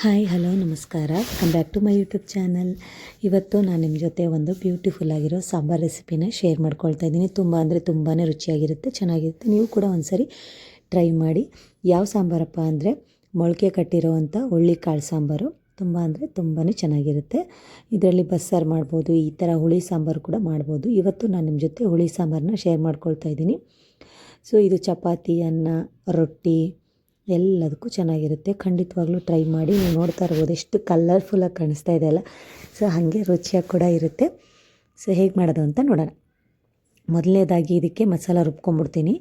Hi hello ನಮಸ್ಕಾರ, welcome back to my YouTube channel. ಇವತ್ತು ನಾನು ನಿಮ್ಮ ಜೊತೆ ಒಂದು ಬ್ಯೂಟಿಫುಲ್ ಆಗಿರೋ ಸಾಂಬಾರ್ ರೆಸಿಪಿನ ಶೇರ್ ಮಾಡ್ಕೊಳ್ತಾ ಇದ್ದೀನಿ. ತುಂಬ ಅಂದರೆ ತುಂಬಾ ರುಚಿಯಾಗಿರುತ್ತೆ, ಚೆನ್ನಾಗಿರುತ್ತೆ. ನೀವು ಕೂಡ ಒಂದ್ಸರಿ ಟ್ರೈ ಮಾಡಿ. ಯಾವ ಸಾಂಬಾರಪ್ಪ ಅಂದರೆ ಮೊಳಕೆ ಕಟ್ಟಿರೋವಂಥ ಹುಳ್ಳಿಕಾಳು ಸಾಂಬಾರು. ತುಂಬ ಅಂದರೆ ತುಂಬಾ ಚೆನ್ನಾಗಿರುತ್ತೆ. ಇದರಲ್ಲಿ ಬಸ್ಸಾರು ಮಾಡ್ಬೋದು, ಈ ಥರ ಹುಳಿ ಸಾಂಬಾರು ಕೂಡ ಮಾಡ್ಬೋದು. ಇವತ್ತು ನಾನು ನಿಮ್ಮ ಜೊತೆ ಹುಳಿ ಸಾಂಬಾರನ್ನ ಶೇರ್ ಮಾಡ್ಕೊಳ್ತಾ ಇದ್ದೀನಿ. ಸೊ ಇದು ಚಪಾತಿ, ಅನ್ನ, ರೊಟ್ಟಿ ಎಲ್ಲದಕ್ಕೂ ಚೆನ್ನಾಗಿರುತ್ತೆ. ಖಂಡಿತವಾಗ್ಲೂ ಟ್ರೈ ಮಾಡಿ. ನೀವು ನೋಡ್ತಾ ಇರ್ಬೋದು ಎಷ್ಟು ಕಲರ್ಫುಲ್ಲಾಗಿ ಕಾಣಿಸ್ತಾ ಇದೆ ಅಲ್ಲ. ಸೊ ಹಾಗೆ ರುಚಿಯಾಗಿ ಕೂಡ ಇರುತ್ತೆ. ಸೊ ಹೇಗೆ ಮಾಡೋದು ಅಂತ ನೋಡೋಣ. ಮೊದಲನೇದಾಗಿ ಇದಕ್ಕೆ ಮಸಾಲ ರುಬ್ಕೊಂಡ್ಬಿಡ್ತೀನಿ.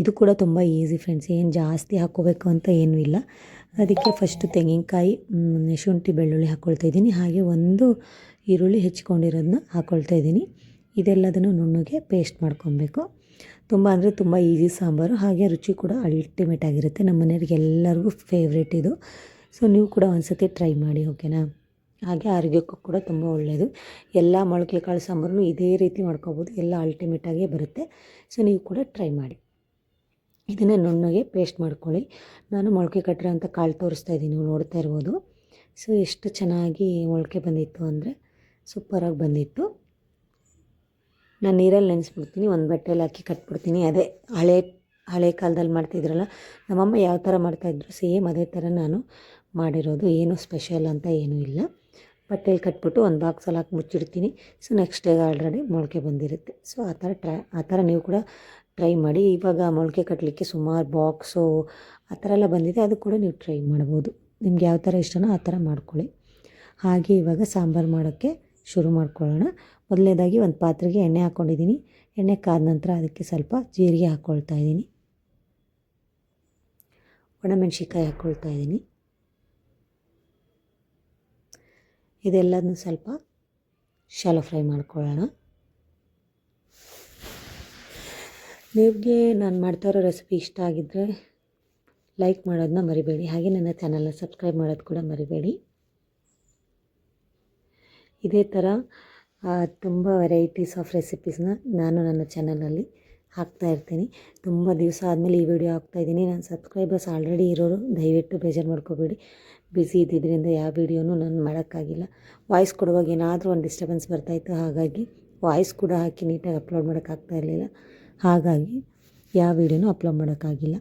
ಇದು ಕೂಡ ತುಂಬ ಈಸಿ ಫ್ರೆಂಡ್ಸ್, ಏನು ಜಾಸ್ತಿ ಹಾಕ್ಕೋಬೇಕು ಅಂತ ಏನೂ ಇಲ್ಲ. ಅದಕ್ಕೆ ಫಸ್ಟು ತೆಂಗಿನಕಾಯಿ, ಶುಂಠಿ, ಬೆಳ್ಳುಳ್ಳಿ ಹಾಕ್ಕೊಳ್ತಾ ಇದ್ದೀನಿ. ಹಾಗೆ ಒಂದು ಈರುಳ್ಳಿ ಹೆಚ್ಕೊಂಡಿರೋದನ್ನ ಹಾಕ್ಕೊಳ್ತಾ ಇದ್ದೀನಿ. ಇದೆಲ್ಲದನ್ನು ನುಣ್ಣಗೆ ಪೇಸ್ಟ್ ಮಾಡ್ಕೊಬೇಕು. ತುಂಬ ಅಂದರೆ ತುಂಬ ಈಸಿ ಸಾಂಬಾರು, ಹಾಗೆ ರುಚಿ ಕೂಡ ಅಲ್ಟಿಮೇಟ್ ಆಗಿರುತ್ತೆ. ನಮ್ಮ ಮನೆಯವ್ರಿಗೆ ಎಲ್ಲರಿಗೂ ಫೇವ್ರೇಟ್ ಇದು. ಸೊ ನೀವು ಕೂಡ ಒಂದ್ಸತಿ ಟ್ರೈ ಮಾಡಿ, ಓಕೆನಾ. ಹಾಗೆ ಆರೋಗ್ಯಕ್ಕೂ ಕೂಡ ತುಂಬ ಒಳ್ಳೆಯದು. ಎಲ್ಲ ಮೊಳಕೆ ಕಾಳು ಸಾಂಬಾರನ್ನು ಇದೇ ರೀತಿ ಮಾಡ್ಕೊಬೋದು, ಎಲ್ಲ ಅಲ್ಟಿಮೇಟಾಗೇ ಬರುತ್ತೆ. ಸೊ ನೀವು ಕೂಡ ಟ್ರೈ ಮಾಡಿ. ಇದನ್ನು ನುಣ್ಣಗೆ ಪೇಸ್ಟ್ ಮಾಡ್ಕೊಳ್ಳಿ. ನಾನು ಮೊಳಕೆ ಕಟ್ಟಿರೋಂಥ ಕಾಳು ತೋರಿಸ್ತಾ ಇದ್ದೀನಿ, ನೀವು ನೋಡ್ತಾ ಇರ್ಬೋದು. ಸೊ ಎಷ್ಟು ಚೆನ್ನಾಗಿ ಮೊಳಕೆ ಬಂದಿತ್ತು ಅಂದರೆ ಸೂಪರಾಗಿ ಬಂದಿತ್ತು. ನಾನು ನೀರಲ್ಲಿ ನೆನೆಸ್ಬಿಡ್ತೀನಿ, ಒಂದು ಬಟ್ಟೆಯಲ್ಲಿ ಹಾಕಿ ಕಟ್ಬಿಡ್ತೀನಿ. ಅದೇ ಹಳೆ ಕಾಲದಲ್ಲಿ ಮಾಡ್ತಿದ್ರಲ್ಲ ನಮ್ಮಮ್ಮ ಯಾವ ಥರ ಮಾಡ್ತಾಯಿದ್ರು ಸೇಮ್ ಅದೇ ಥರ ನಾನು ಮಾಡಿರೋದು. ಏನು ಸ್ಪೆಷಲ್ ಅಂತ ಏನೂ ಇಲ್ಲ. ಬಟ್ಟೆಯಲ್ಲಿ ಕಟ್ಬಿಟ್ಟು ಒಂದು ಬಾಕ್ಸಲ್ಲಿ ಹಾಕಿ ಮುಚ್ಚಿಡ್ತೀನಿ. ಸೊ ನೆಕ್ಸ್ಟ್ ಡೇ ಆಲ್ರೆಡಿ ಮೊಳಕೆ ಬಂದಿರುತ್ತೆ. ಸೊ ಆ ಥರ ನೀವು ಕೂಡ ಟ್ರೈ ಮಾಡಿ. ಇವಾಗ ಮೊಳಕೆ ಕಟ್ಟಲಿಕ್ಕೆ ಸುಮಾರು ಬಾಕ್ಸು ಆ ಥರ ಎಲ್ಲ ಬಂದಿದೆ, ಅದು ಕೂಡ ನೀವು ಟ್ರೈ ಮಾಡ್ಬೋದು. ನಿಮ್ಗೆ ಯಾವ ಥರ ಇಷ್ಟನೋ ಆ ಥರ ಮಾಡ್ಕೊಳ್ಳಿ. ಹಾಗೆ ಇವಾಗ ಸಾಂಬಾರು ಮಾಡೋಕ್ಕೆ ಶುರು ಮಾಡ್ಕೊಳ್ಳೋಣ. ಮೊದಲನೇದಾಗಿ ಒಂದು ಪಾತ್ರೆಗೆ ಎಣ್ಣೆ ಹಾಕ್ಕೊಂಡಿದ್ದೀನಿ. ಎಣ್ಣೆ ಕಾದ ನಂತರ ಅದಕ್ಕೆ ಸ್ವಲ್ಪ ಜೀರಿಗೆ ಹಾಕ್ಕೊಳ್ತಾ ಇದ್ದೀನಿ, ಒಣಮೆಣ್ಸಿನ್ಕಾಯಿ ಹಾಕ್ಕೊಳ್ತಾ ಇದ್ದೀನಿ. ಇದೆಲ್ಲದನ್ನು ಸ್ವಲ್ಪ ಶಾಲೋ ಫ್ರೈ ಮಾಡ್ಕೊಳ್ಳೋಣ. ನಿಮಗೆ ನಾನು ಮಾಡ್ತಾ ಇರೋ ರೆಸಿಪಿ ಇಷ್ಟ ಆಗಿದ್ದರೆ ಲೈಕ್ ಮಾಡೋದನ್ನ ಮರಿಬೇಡಿ. ಹಾಗೆ ನನ್ನ ಚಾನಲ್ನ ಸಬ್ಸ್ಕ್ರೈಬ್ ಮಾಡೋದು ಕೂಡ ಮರಿಬೇಡಿ. ಇದೇ ಥರ ತುಂಬ ವೆರೈಟೀಸ್ ಆಫ್ ರೆಸಿಪೀಸ್ನ ನಾನು ನನ್ನ ಚಾನಲಲ್ಲಿ ಹಾಕ್ತಾಯಿರ್ತೀನಿ. ತುಂಬ ದಿವಸ ಆದಮೇಲೆ ಈ ವಿಡಿಯೋ ಹಾಕ್ತಾಯಿದ್ದೀನಿ. ನನ್ನ ಸಬ್ಸ್ಕ್ರೈಬರ್ಸ್ ಆಲ್ರೆಡಿ ಇರೋರು ದಯವಿಟ್ಟು ಬೇಜಾರು ಮಾಡ್ಕೋಬೇಡಿ. ಬ್ಯುಸಿ ಇದ್ದಿದ್ದರಿಂದ ಯಾವ ವಿಡಿಯೋನೂ ನಾನು ಮಾಡೋಕ್ಕಾಗಿಲ್ಲ. ವಾಯ್ಸ್ ಕೊಡುವಾಗ ಏನಾದರೂ ಒಂದು ಡಿಸ್ಟರ್ಬೆನ್ಸ್ ಬರ್ತಾಯಿತ್ತು, ಹಾಗಾಗಿ ವಾಯ್ಸ್ ಕೂಡ ಹಾಕಿ ನೀಟಾಗಿ ಅಪ್ಲೋಡ್ ಮಾಡೋಕ್ಕಾಗ್ತಾ ಇರಲಿಲ್ಲ. ಹಾಗಾಗಿ ಯಾವ ವಿಡಿಯೋನೂ ಅಪ್ಲೋಡ್ ಮಾಡೋಕ್ಕಾಗಿಲ್ಲ.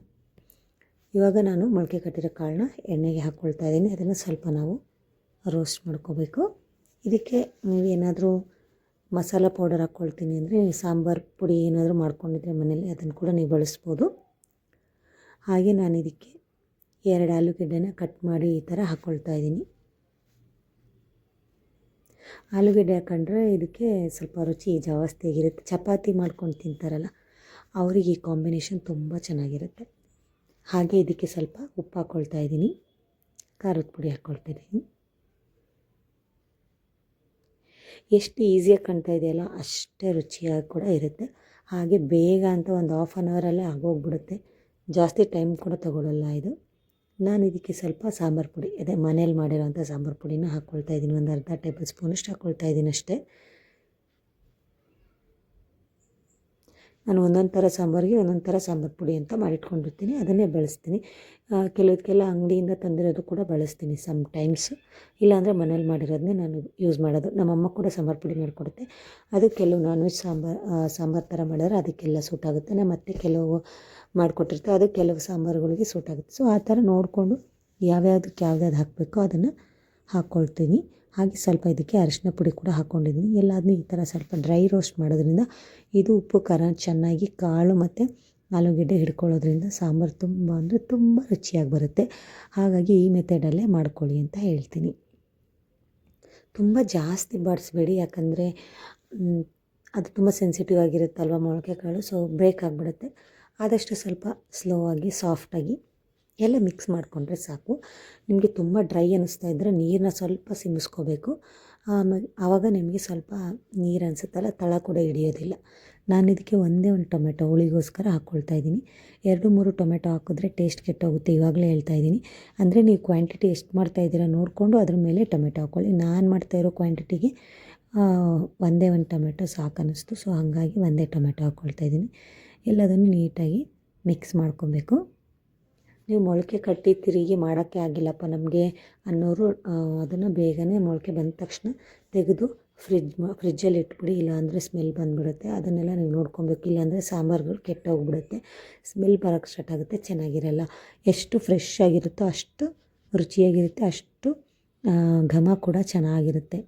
ಇವಾಗ ನಾನು ಮೊಳಕೆ ಕಟ್ಟಿರೋ ಕಾಳನ್ನ ಎಣ್ಣೆಗೆ ಹಾಕ್ಕೊಳ್ತಾ ಇದ್ದೀನಿ. ಅದನ್ನು ಸ್ವಲ್ಪ ನಾವು ರೋಸ್ಟ್ ಮಾಡ್ಕೋಬೇಕು. ಇದಕ್ಕೆ ನೀವೇನಾದರೂ ಮಸಾಲ ಪೌಡರ್ ಹಾಕ್ಕೊಳ್ತೀನಿ ಅಂದರೆ ಸಾಂಬಾರು ಪುಡಿ ಏನಾದರೂ ಮಾಡ್ಕೊಂಡಿದ್ರೆ ಮನೇಲಿ ಅದನ್ನು ಕೂಡ ನೀವು ಬಳಸ್ಬೋದು. ಹಾಗೆ ನಾನು ಇದಕ್ಕೆ 2 ಆಲೂಗೆಡ್ಡೆನ ಕಟ್ ಮಾಡಿ ಈ ಥರ ಹಾಕ್ಕೊಳ್ತಾ ಇದ್ದೀನಿ. ಆಲೂಗೆಡ್ಡೆ ಹಾಕೊಂಡ್ರೆ ಇದಕ್ಕೆ ಸ್ವಲ್ಪ ರುಚಿ ಜಾಸ್ತಿ ಆಗಿರುತ್ತೆ. ಚಪಾತಿ ಮಾಡ್ಕೊಂಡು ತಿಂತಾರಲ್ಲ ಅವರಿಗೆ ಈ ಕಾಂಬಿನೇಷನ್ ತುಂಬ ಚೆನ್ನಾಗಿರುತ್ತೆ. ಹಾಗೆ ಇದಕ್ಕೆ ಸ್ವಲ್ಪ ಉಪ್ಪು ಹಾಕ್ಕೊಳ್ತಾ ಇದ್ದೀನಿ, ಖಾರದ ಪುಡಿ ಹಾಕ್ಕೊಳ್ತಾ ಇದ್ದೀನಿ. ಎಷ್ಟು ಈಸಿಯಾಗಿ ಕಾಣ್ತಾ ಇದೆಯಲ್ಲ ಅಷ್ಟೇ ರುಚಿಯಾಗಿ ಕೂಡ ಇರುತ್ತೆ. ಹಾಗೆ ಬೇಗ ಅಂತ ಒಂದು ½ ಆನ್ ಅವರಲ್ಲೇ ಆಗೋಗ್ಬಿಡುತ್ತೆ, ಜಾಸ್ತಿ ಟೈಮ್ ಕೂಡ ತಗೊಳ್ಳಲ್ಲ ಇದು. ನಾನು ಇದಕ್ಕೆ ಸ್ವಲ್ಪ ಸಾಂಬಾರು ಪುಡಿ, ಅದೇ ಮನೇಲಿ ಮಾಡಿರೋಂಥ ಸಾಂಬಾರು ಪುಡಿನ ಹಾಕ್ಕೊಳ್ತಾ ಇದ್ದೀನಿ. ಒಂದು ಅರ್ಧ ಟೇಬಲ್ ಸ್ಪೂನಷ್ಟು ಹಾಕ್ಕೊಳ್ತಾ ಇದ್ದೀನಿ ಅಷ್ಟೇ. ನಾನು ಒಂದೊಂದು ಥರ ಸಾಂಬಾರಿಗೆ ಒಂದೊಂದು ಥರ ಸಾಂಬಾರು ಪುಡಿ ಅಂತ ಮಾಡಿಟ್ಕೊಂಡಿರ್ತೀನಿ, ಅದನ್ನೇ ಬಳಸ್ತೀನಿ. ಕೆಲವಕ್ಕೆಲ್ಲ ಅಂಗಡಿಯಿಂದ ತಂದಿರೋದು ಕೂಡ ಬಳಸ್ತೀನಿ ಟೈಮ್ಸ್. ಇಲ್ಲಾಂದರೆ ಮನೇಲಿ ಮಾಡಿರೋದನ್ನೇ ನಾನು ಯೂಸ್ ಮಾಡೋದು. ನಮ್ಮಮ್ಮ ಕೂಡ ಸಾಂಬಾರು ಪುಡಿ ಮಾಡಿಕೊಡುತ್ತೆ. ಅದು ಕೆಲವು ನಾನ್ ವೆಜ್ ಸಾಂಬಾರು ಥರ ಮಾಡಿದ್ರೆ ಅದಕ್ಕೆಲ್ಲ ಸೂಟ್ ಆಗುತ್ತೆ. ನಮ್ಮ ಅತ್ತೆ ಕೆಲವು ಮಾಡಿಕೊಟ್ಟಿರ್ತಾರೆ, ಅದು ಕೆಲವು ಸಾಂಬಾರುಗಳಿಗೆ ಸೂಟ್ ಆಗುತ್ತೆ. ಸೊ ಆ ಥರ ನೋಡಿಕೊಂಡು ಯಾವ್ಯಾವ್ದಕ್ಕೆ ಯಾವ್ದು ಹಾಕಬೇಕೋ ಅದನ್ನು ಹಾಕ್ಕೊಳ್ತೀನಿ. ಹಾಗೆ ಸ್ವಲ್ಪ ಇದಕ್ಕೆ ಅರಿಶಿನ ಪುಡಿ ಕೂಡ ಹಾಕ್ಕೊಂಡಿದ್ದೀನಿ. ಎಲ್ಲದನ್ನೂ ಈ ಥರ ಸ್ವಲ್ಪ ಡ್ರೈ ರೋಸ್ಟ್ ಮಾಡೋದ್ರಿಂದ ಇದು ಉಪ್ಪು ಖಾರ ಚೆನ್ನಾಗಿ ಕಾಳು ಮತ್ತು ಆಲೂಗೆಡ್ಡೆ ಹಿಡ್ಕೊಳ್ಳೋದ್ರಿಂದ ಸಾಂಬಾರು ತುಂಬ ಅಂದರೆ ತುಂಬ ರುಚಿಯಾಗಿ ಬರುತ್ತೆ. ಹಾಗಾಗಿ ಈ ಮೆಥಡಲ್ಲೇ ಮಾಡ್ಕೊಳ್ಳಿ ಅಂತ ಹೇಳ್ತೀನಿ. ತುಂಬ ಜಾಸ್ತಿ ಬಾಡಿಸ್ಬೇಡಿ, ಯಾಕಂದರೆ ಅದು ತುಂಬ ಸೆನ್ಸಿಟಿವ್ ಆಗಿರುತ್ತಲ್ವ ಮೊಳಕೆ ಕಾಳು. ಸೊ ಬ್ರೇಕ್ ಆಗಿಬಿಡುತ್ತೆ. ಆದಷ್ಟು ಸ್ವಲ್ಪ ಸ್ಲೋ ಆಗಿ ಸಾಫ್ಟಾಗಿ ಎಲ್ಲ ಮಿಕ್ಸ್ ಮಾಡಿಕೊಂಡ್ರೆ ಸಾಕು. ನಿಮಗೆ ತುಂಬ ಡ್ರೈ ಅನ್ನಿಸ್ತಾ ಇದ್ದರೆ ನೀರನ್ನ ಸ್ವಲ್ಪ ಸಿಮಿಸ್ಕೋಬೇಕು. ಆವಾಗ ನಿಮಗೆ ಸ್ವಲ್ಪ ನೀರು ಅನಿಸುತ್ತಲ್ಲ, ತಳ ಕೂಡ ಹಿಡಿಯೋದಿಲ್ಲ. ನಾನು ಇದಕ್ಕೆ ಒಂದೇ ಒಂದು ಟೊಮೆಟೊ ಹುಳಿಗೋಸ್ಕರ ಹಾಕ್ಕೊಳ್ತಾ ಇದ್ದೀನಿ. 2-3 ಟೊಮೆಟೊ ಹಾಕಿದ್ರೆ ಟೇಸ್ಟ್ ಕೆಟ್ಟೋಗುತ್ತೆ, ಇವಾಗಲೇ ಹೇಳ್ತಾ ಇದ್ದೀನಿ. ಅಂದರೆ ನೀವು ಕ್ವಾಂಟಿಟಿ ಎಷ್ಟು ಮಾಡ್ತಾಯಿದ್ದೀರಾ ನೋಡಿಕೊಂಡು ಅದ್ರ ಮೇಲೆ ಟೊಮೆಟೊ ಹಾಕ್ಕೊಳ್ಳಿ. ನಾನು ಮಾಡ್ತಾಯಿರೋ ಕ್ವಾಂಟಿಟಿಗೆ ಒಂದೇ ಒಂದು ಟೊಮೆಟೊ ಸಾಕು ಅನ್ನಿಸ್ತು. ಸೊ ಹಾಗಾಗಿ ಒಂದೇ ಟೊಮೆಟೊ ಹಾಕ್ಕೊಳ್ತಾ ಇದ್ದೀನಿ. ಎಲ್ಲದನ್ನು ನೀಟಾಗಿ ಮಿಕ್ಸ್ ಮಾಡ್ಕೊಬೇಕು. ನೀವು ಮೊಳಕೆ ಕಟ್ಟಿ ತಿರುಗಿ ಮಾಡೋಕ್ಕೆ ಆಗಿಲ್ಲಪ್ಪ ನಮಗೆ ಅನ್ನೋರು ಅದನ್ನು ಬೇಗನೆ ಮೊಳಕೆ ಬಂದ ತಕ್ಷಣ ತೆಗೆದು ಫ್ರಿಜ್ಜಲ್ಲಿ ಇಟ್ಬಿಡಿ, ಇಲ್ಲಾಂದರೆ ಸ್ಮೆಲ್ ಬಂದುಬಿಡುತ್ತೆ. ಅದನ್ನೆಲ್ಲ ನೀವು ನೋಡ್ಕೊಬೇಕು, ಇಲ್ಲಾಂದರೆ ಸಾಂಬಾರುಗಳು ಕೆಟ್ಟೋಗ್ಬಿಡುತ್ತೆ, ಸ್ಮೆಲ್ ಬರೋಕ್ಕೆ ಸ್ಟಾರ್ಟ್ ಆಗುತ್ತೆ, ಚೆನ್ನಾಗಿರಲ್ಲ. ಎಷ್ಟು ಫ್ರೆಶ್ ಆಗಿರುತ್ತೋ ಅಷ್ಟು ರುಚಿಯಾಗಿರುತ್ತೆ, ಅಷ್ಟು ಘಮ ಕೂಡ ಚೆನ್ನಾಗಿರುತ್ತೆ.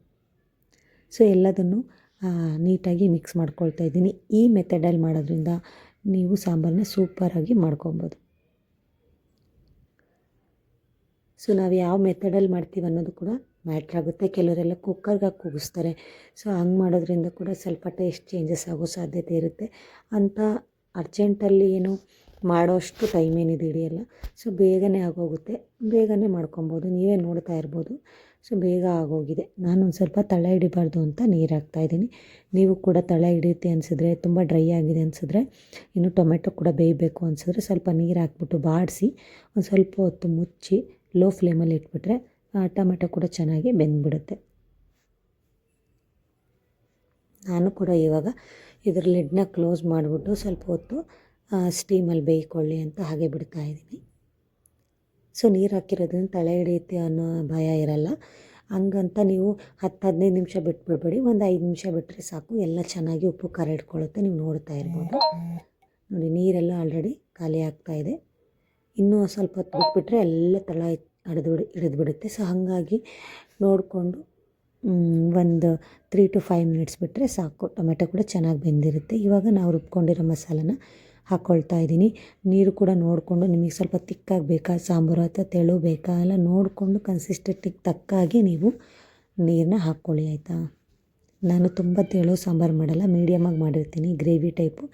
ಸೊ ಎಲ್ಲದನ್ನು ನೀಟಾಗಿ ಮಿಕ್ಸ್ ಮಾಡ್ಕೊಳ್ತಾ ಇದ್ದೀನಿ. ಈ ಮೆಥಡಲ್ಲಿ ಮಾಡೋದ್ರಿಂದ ನೀವು ಸಾಂಬಾರನ್ನ ಸೂಪರಾಗಿ ಮಾಡ್ಕೊಬೋದು. ಸೊ ನಾವು ಯಾವ ಮೆಥಡಲ್ಲಿ ಮಾಡ್ತೀವಿ ಅನ್ನೋದು ಕೂಡ ಮ್ಯಾಟ್ರ್ ಆಗುತ್ತೆ. ಕೆಲವರೆಲ್ಲ ಕುಕ್ಕರ್ಗೆ ಹಾಕಿ ಕೂಗಿಸ್ತಾರೆ. ಸೊ ಹಂಗೆ ಮಾಡೋದ್ರಿಂದ ಕೂಡ ಸ್ವಲ್ಪ ಟೇಸ್ಟ್ ಚೇಂಜಸ್ ಆಗೋ ಸಾಧ್ಯತೆ ಇರುತ್ತೆ. ಅಂತ ಅರ್ಜೆಂಟಲ್ಲಿ ಏನು ಮಾಡೋಷ್ಟು ಟೈಮ್ ಏನಿದೆ ಹಿಡಿಯಲ್ಲ. ಸೊ ಬೇಗನೆ ಆಗೋಗುತ್ತೆ, ಬೇಗನೆ ಮಾಡ್ಕೊಬೋದು. ನೀವೇ ನೋಡ್ತಾ ಇರ್ಬೋದು. ಸೊ ಬೇಗ ಆಗೋಗಿದೆ. ನಾನೊಂದು ಸ್ವಲ್ಪ ತಳ ಹಿಡಿಬಾರ್ದು ಅಂತ ನೀರು ಹಾಕ್ತಾಯಿದ್ದೀನಿ. ನೀವು ಕೂಡ ತಳ ಹಿಡಿಯುತ್ತೆ ಅನಿಸಿದ್ರೆ, ತುಂಬ ಡ್ರೈ ಆಗಿದೆ ಅನಿಸಿದ್ರೆ, ಇನ್ನು ಟೊಮೆಟೊ ಕೂಡ ಬೇಯಬೇಕು ಅನಿಸಿದ್ರೆ ಸ್ವಲ್ಪ ನೀರು ಹಾಕ್ಬಿಟ್ಟು ಬಾಡಿಸಿ ಒಂದು ಸ್ವಲ್ಪ ಹೊತ್ತು ಮುಚ್ಚಿ ಲೋ ಫ್ಲೇಮಲ್ಲಿ ಇಟ್ಬಿಟ್ರೆ ಟೊಮೆಟೊ ಕೂಡ ಚೆನ್ನಾಗಿ ಬೆಂದ್ಬಿಡುತ್ತೆ. ನಾನು ಕೂಡ ಇವಾಗ ಇದರ ಲಿಡ್ನ ಕ್ಲೋಸ್ ಮಾಡಿಬಿಟ್ಟು ಸ್ವಲ್ಪ ಹೊತ್ತು ಸ್ಟೀಮಲ್ಲಿ ಬೇಯ್ಕೊಳ್ಳಿ ಅಂತ ಹಾಗೆ ಬಿಡ್ತಾಯಿದ್ದೀನಿ. ಸೊ ನೀರು ಹಾಕಿರೋದ್ರಿಂದ ತಳೆ ಹಿಡಿಯುತ್ತೆ ಅನ್ನೋ ಭಯ ಇರಲ್ಲ. ಹಂಗಂತ ನೀವು 10-15 ನಿಮಿಷ ಬಿಟ್ಬಿಡ್ಬೇಡಿ, ಒಂದು 5 ನಿಮಿಷ ಬಿಟ್ಟರೆ ಸಾಕು. ಎಲ್ಲ ಚೆನ್ನಾಗಿ ಉಪ್ಪು ಖಾರ ಇಟ್ಕೊಳ್ಳುತ್ತೆ. ನೀವು ನೋಡ್ತಾ ಇರ್ಬೋದು ನೋಡಿ, ನೀರೆಲ್ಲ ಆಲ್ರೆಡಿ ಖಾಲಿ ಆಗ್ತಾಯಿದೆ. ಇನ್ನೂ ಸ್ವಲ್ಪ ಹೊತ್ತು ಬಿಟ್ಬಿಟ್ರೆ ಎಲ್ಲ ತಳ ಹಿಡಿದ್ಬಿಡುತ್ತೆ. ಸೊ ಹಾಗಾಗಿ ನೋಡಿಕೊಂಡು ಒಂದು 3 to 5 ಮಿನಿಟ್ಸ್ ಬಿಟ್ಟರೆ ಸಾಕು. ಟೊಮೆಟೊ ಕೂಡ ಚೆನ್ನಾಗಿ ಬೆಂದಿರುತ್ತೆ. ಇವಾಗ ನಾವು ರುಬ್ಕೊಂಡಿರೋ ಮಸಾಲನ ಹಾಕ್ಕೊಳ್ತಾ ಇದ್ದೀನಿ. ನೀರು ಕೂಡ ನೋಡಿಕೊಂಡು, ನಿಮಗೆ ಸ್ವಲ್ಪ ತಿಕ್ಕಾಗಿ ಬೇಕಾ ಸಾಂಬಾರು ಅಥವಾ ತೆಳು ಬೇಕಾ ಎಲ್ಲ ನೋಡಿಕೊಂಡು ಕನ್ಸಿಸ್ಟೆಂಟಿಗೆ ತಕ್ಕಾಗಿ ನೀವು ನೀರನ್ನ ಹಾಕ್ಕೊಳ್ಳಿ, ಆಯಿತಾ. ನಾನು ತುಂಬ ತೆಳು ಸಾಂಬಾರು ಮಾಡಲ್ಲ, ಮೀಡಿಯಮಾಗಿ ಮಾಡಿರ್ತೀನಿ, ಗ್ರೇವಿ ಟೈಪು.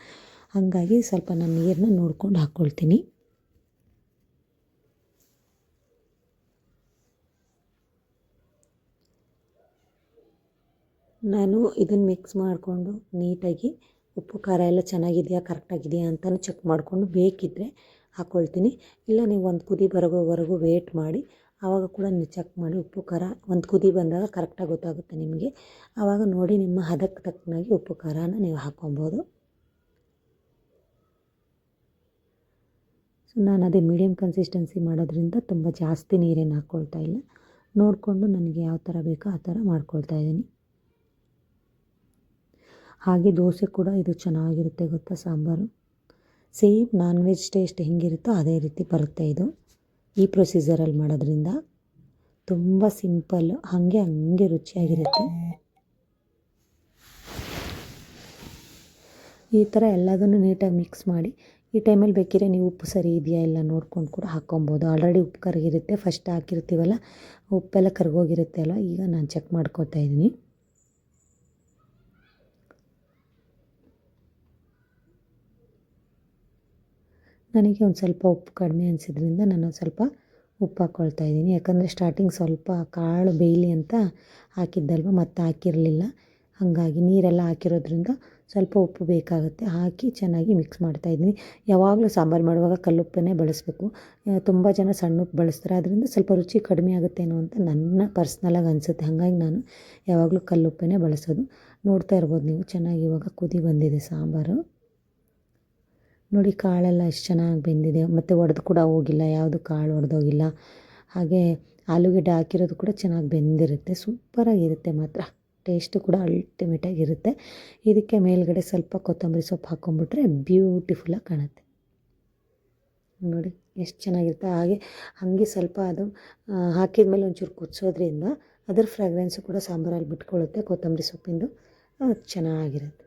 ಹಾಗಾಗಿ ಸ್ವಲ್ಪ ನಾನು ನೀರನ್ನ ನೋಡ್ಕೊಂಡು ಹಾಕ್ಕೊಳ್ತೀನಿ. ನಾನು ಇದನ್ನು ಮಿಕ್ಸ್ ಮಾಡಿಕೊಂಡು ನೀಟಾಗಿ ಉಪ್ಪು ಖಾರ ಎಲ್ಲ ಚೆನ್ನಾಗಿದೆಯಾ ಕರೆಕ್ಟಾಗಿದೆಯಾ ಅಂತಲೂ ಚೆಕ್ ಮಾಡಿಕೊಂಡು ಬೇಕಿದ್ದರೆ ಹಾಕ್ಕೊಳ್ತೀನಿ. ಇಲ್ಲ ನೀವು ಒಂದು ಕುದಿ ಬರೋವರೆಗೂ ವೇಟ್ ಮಾಡಿ, ಆವಾಗ ಕೂಡ ನೀವು ಚೆಕ್ ಮಾಡಿ ಉಪ್ಪು ಖಾರ ಒಂದು ಕುದಿ ಬಂದಾಗ ಕರೆಕ್ಟಾಗಿ ಗೊತ್ತಾಗುತ್ತೆ ನಿಮಗೆ. ಆವಾಗ ನೋಡಿ ನಿಮ್ಮ ಹದಕ್ಕೆ ತಕ್ಕನಾಗಿ ಉಪ್ಪು ಖಾರನ ನೀವು ಹಾಕ್ಕೊಬೋದು. ಸೊ ನಾನು ಅದೇ ಮೀಡಿಯಮ್ ಕನ್ಸಿಸ್ಟೆನ್ಸಿ ಮಾಡೋದ್ರಿಂದ ತುಂಬ ಜಾಸ್ತಿ ನೀರೇನು ಹಾಕ್ಕೊಳ್ತಾ ಇಲ್ಲ. ನೋಡಿಕೊಂಡು ನನಗೆ ಯಾವ ಥರ ಬೇಕೋ ಆ ಥರ ಮಾಡ್ಕೊಳ್ತಾ ಇದ್ದೀನಿ. ಹಾಗೆ ದೋಸೆ ಕೂಡ ಇದು ಚೆನ್ನಾಗಿರುತ್ತೆ ಗೊತ್ತಾ sambar. Same non veg taste ಹೆಂಗಿರುತ್ತೋ ಅದೇ ರೀತಿ ಬರುತ್ತೆ ಇದು. ಈ ಪ್ರೊಸೀಜರಲ್ಲಿ ಮಾಡೋದ್ರಿಂದ ತುಂಬ ಸಿಂಪಲ್ಲು, ಹಂಗೆ ರುಚಿಯಾಗಿರುತ್ತೆ. ಈ ಥರ ಎಲ್ಲದನ್ನು ನೀಟಾಗಿ ಮಿಕ್ಸ್ ಮಾಡಿ, ಈ ಟೈಮಲ್ಲಿ ಬೇಕಿದ್ರೆ ನೀವು ಉಪ್ಪು ಸರಿ ಇದೆಯಾ ಇಲ್ಲ ನೋಡ್ಕೊಂಡು ಕೂಡ ಹಾಕ್ಕೊಬೋದು. ಆಲ್ರೆಡಿ ಉಪ್ಪು ಕರಗಿರುತ್ತೆ, ಫಸ್ಟ್ ಹಾಕಿರ್ತೀವಲ್ಲ ಉಪ್ಪೆಲ್ಲ ಕರಗೋಗಿರುತ್ತೆ ಅಲ್ಲ. ಈಗ ನಾನು ಚೆಕ್ ಮಾಡ್ಕೊತಾ ಇದ್ದೀನಿ. ನನಗೆ ಒಂದು ಸ್ವಲ್ಪ ಉಪ್ಪು ಕಡಿಮೆ ಅನಿಸಿದ್ರಿಂದ ನಾನು ಸ್ವಲ್ಪ ಉಪ್ಪು ಹಾಕ್ಕೊಳ್ತಾ ಇದ್ದೀನಿ. ಯಾಕಂದರೆ ಸ್ಟಾರ್ಟಿಂಗ್ ಸ್ವಲ್ಪ ಕಾಳು ಬೇಯಲಿ ಅಂತ ಹಾಕಿದ್ದಲ್ವ, ಮತ್ತೆ ಹಾಕಿರಲಿಲ್ಲ. ಹಾಗಾಗಿ ನೀರೆಲ್ಲ ಹಾಕಿರೋದ್ರಿಂದ ಸ್ವಲ್ಪ ಉಪ್ಪು ಬೇಕಾಗುತ್ತೆ. ಹಾಕಿ ಚೆನ್ನಾಗಿ ಮಿಕ್ಸ್ ಮಾಡ್ತಾಯಿದ್ದೀನಿ. ಯಾವಾಗಲೂ ಸಾಂಬಾರು ಮಾಡುವಾಗ ಕಲ್ಲುಪ್ಪನ್ನೇ ಬಳಸಬೇಕು. ತುಂಬ ಜನ ಸಣ್ಣ ಉಪ್ಪು ಬಳಸ್ತಾರೆ, ಅದರಿಂದ ಸ್ವಲ್ಪ ರುಚಿ ಕಡಿಮೆ ಆಗುತ್ತೇನೋ ಅಂತ ನನ್ನ ಪರ್ಸ್ನಲಾಗಿ ಅನಿಸುತ್ತೆ. ಹಾಗಾಗಿ ನಾನು ಯಾವಾಗಲೂ ಕಲ್ಲುಪ್ಪನ್ನೇ ಬಳಸೋದು. ನೋಡ್ತಾ ಇರ್ಬೋದು ನೀವು, ಚೆನ್ನಾಗಿ ಇವಾಗ ಕುದಿ ಬಂದಿದೆ ಸಾಂಬಾರು. ನೋಡಿ ಕಾಳೆಲ್ಲ ಎಷ್ಟು ಚೆನ್ನಾಗಿ ಬೆಂದಿದೆ, ಮತ್ತು ಒಡೆದು ಕೂಡ ಹೋಗಿಲ್ಲ, ಯಾವುದು ಕಾಳು ಒಡೆದೋಗಿಲ್ಲ. ಹಾಗೆ ಆಲೂಗಡ್ಡೆ ಹಾಕಿರೋದು ಕೂಡ ಚೆನ್ನಾಗಿ ಬೆಂದಿರುತ್ತೆ. ಸೂಪರಾಗಿರುತ್ತೆ ಮಾತ್ರ, ಟೇಸ್ಟು ಕೂಡ ಅಲ್ಟಿಮೇಟಾಗಿರುತ್ತೆ. ಇದಕ್ಕೆ ಮೇಲ್ಗಡೆ ಸ್ವಲ್ಪ ಕೊತ್ತಂಬರಿ ಸೊಪ್ಪು ಹಾಕ್ಕೊಂಬಿಟ್ರೆ ಬ್ಯೂಟಿಫುಲ್ಲಾಗಿ ಕಾಣುತ್ತೆ. ನೋಡಿ ಎಷ್ಟು ಚೆನ್ನಾಗಿರುತ್ತೆ. ಹಾಗೆ ಸ್ವಲ್ಪ ಅದು ಹಾಕಿದ ಮೇಲೆ ಒಂಚೂರು ಕುದಿಸೋದ್ರಿಂದ ಅದರ ಫ್ರಾಗ್ರೆನ್ಸು ಕೂಡ ಸಾಂಬಾರಲ್ಲಿ ಬಿಟ್ಕೊಳ್ಳುತ್ತೆ, ಕೊತ್ತಂಬರಿ ಸೊಪ್ಪಿಂದು. ಚೆನ್ನಾಗಿರುತ್ತೆ.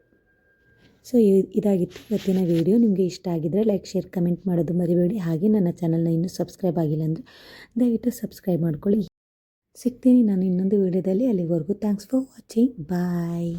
ಸೊ ಇದಾಗಿತ್ತು ಇವತ್ತಿನ ವಿಡಿಯೋ. ನಿಮಗೆ ಇಷ್ಟ ಆಗಿದ್ದರೆ ಲೈಕ್, ಶೇರ್, ಕಮೆಂಟ್ ಮಾಡೋದು ಮರಿಬೇಡಿ. ಹಾಗೆ ನನ್ನ ಚಾನಲ್ನ ಇನ್ನೂ ಸಬ್ಸ್ಕ್ರೈಬ್ ಆಗಿಲ್ಲ ಅಂದರೆ ದಯವಿಟ್ಟು ಸಬ್ಸ್ಕ್ರೈಬ್ ಮಾಡ್ಕೊಳ್ಳಿ. ಸಿಗ್ತೀನಿ ನಾನು ಇನ್ನೊಂದು ವಿಡಿಯೋದಲ್ಲಿ. ಅಲ್ಲಿವರೆಗೂ ಥ್ಯಾಂಕ್ಸ್ ಫಾರ್ ವಾಚಿಂಗ್. ಬಾಯ್.